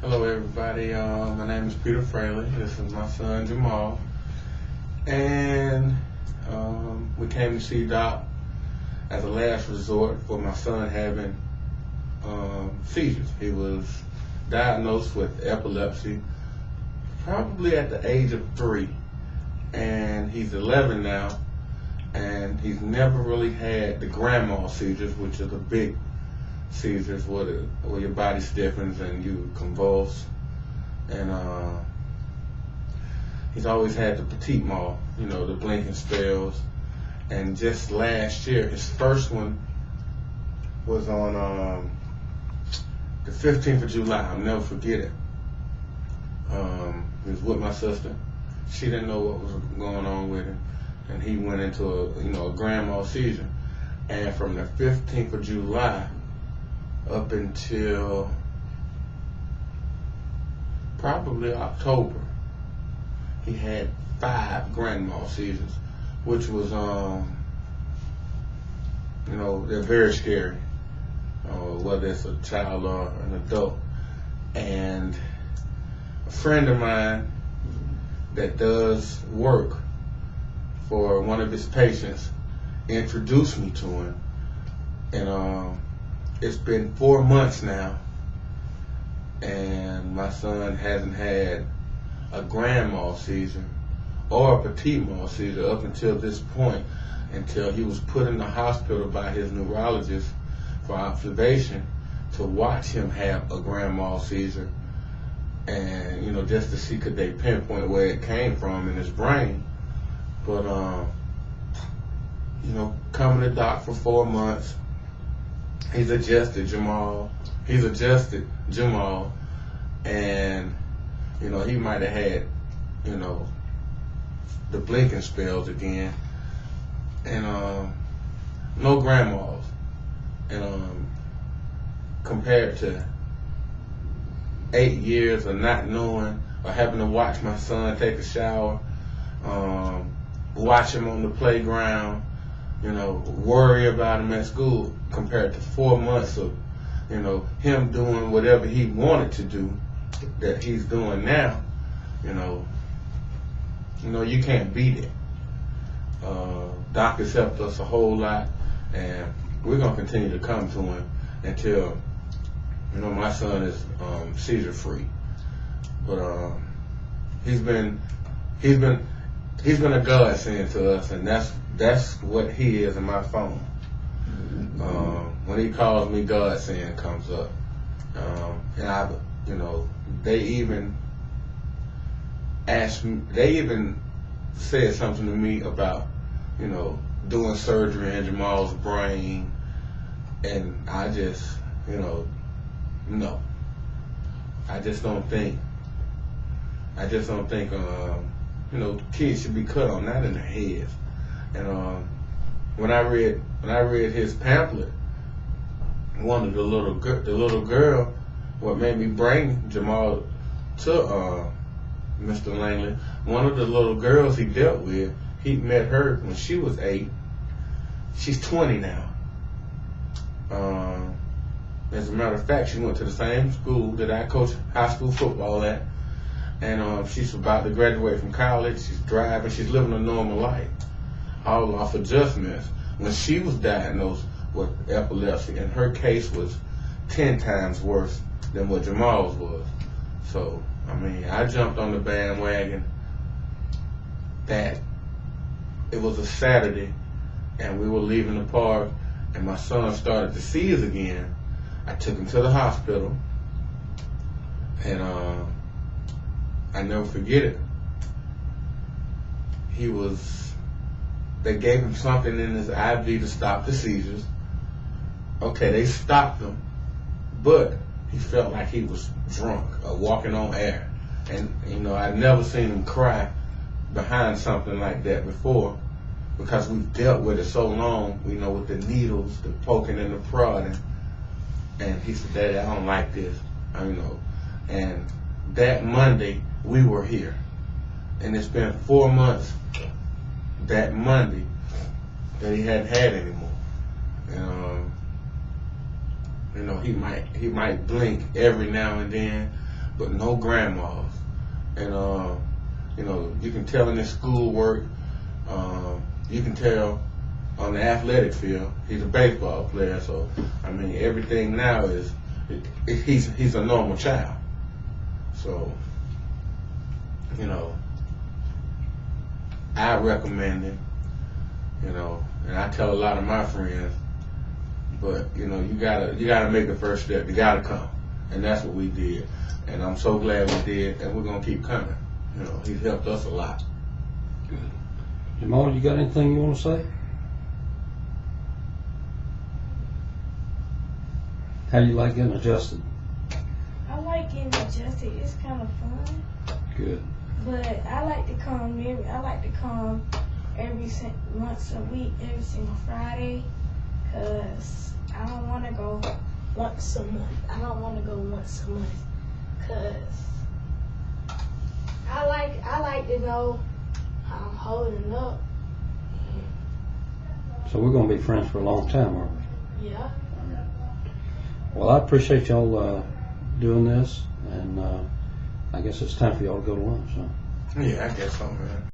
Hello everybody, my name is Peter Fraley. This is my son Jamal, and we came to see Doc as a last resort for my son having seizures. He was diagnosed with epilepsy probably at the age of 3, and he's 11 now, and he's never really had the grand mal seizures, which are the big seizures where your body stiffens and you convulse, and he's always had the petit mal, the blinking spells. And just last year, his first one was on the 15th of July. I'll never forget it. He was with my sister. She didn't know what was going on with him, and he went into a grand mal seizure. And from the 15th of July up until probably October, he had 5 grand mal seizures, which was, they're very scary, whether it's a child or an adult. And a friend of mine that does work for one of his patients introduced me to him, and it's been 4 months now, and my son hasn't had a grand mal seizure or a petit mal seizure up until this point, until he was put in the hospital by his neurologist for observation to watch him have a grand mal seizure, and just to see could they pinpoint where it came from in his brain. But coming to Doc for 4 months, he's adjusted Jamal, and he might have had the blinking spells again, and no grand mals, and compared to 8 years of not knowing or having to watch my son take a shower, watch him on the playground, worry about him at school, compared to 4 months of him doing whatever he wanted to do that he's doing now, you can't beat it. Doc has helped us a whole lot, and we're gonna continue to come to him until my son is seizure free. But he's been a godsend to us, and that's what he is in my phone. When he calls me, godsend comes up, and they even asked me, they even said something to me about doing surgery in Jamal's brain, and I just no, I just don't think kids should be cut on, not in the head. And when I read his pamphlet, one of the little girl, what made me bring Jamal to Mr. Langley, one of the little girls he dealt with, he met her when she was 8. She's 20 now. As a matter of fact, she went to the same school that I coach high school football at, and she's about to graduate from college. She's driving. She's living a normal life, all off adjustments. When she was diagnosed with epilepsy, and her case was 10 times worse than what Jamal's was. So, I jumped on the bandwagon. That it was a Saturday, and we were leaving the park, and my son started to seize again. I took him to the hospital, and I never forget it. They gave him something in his IV to stop the seizures. Okay, they stopped him, but he felt like he was drunk or walking on air. And I'd never seen him cry behind something like that before, because we've dealt with it so long, with the needles, the poking and the prodding. And he said, "Daddy, I don't like this." And that Monday, we were here. And it's been 4 months that Monday that he hadn't had anymore. And he might blink every now and then, but no grandmas. And you know, you can tell in his schoolwork. You can tell on the athletic field. He's a baseball player, so I mean everything now is he's a normal child. So you know, I recommend him. You know, and I tell a lot of my friends. But you know, you gotta make the first step. You gotta come, and that's what we did. And I'm so glad we did, and we're gonna keep coming. You know, he's helped us a lot. Good. Jamal, you got anything you want to say? How do you like getting adjusted? I like getting adjusted. It's kind of fun. Good. But I like to come once a week, every single Friday, cause I don't want to go once a month. I don't want to go once a month, cause I like to know how I'm holding up. So we're going to be friends for a long time, aren't we? Yeah. Well, I appreciate y'all doing this, and I guess it's time for y'all to go to lunch. Huh? Yeah, I guess so, man.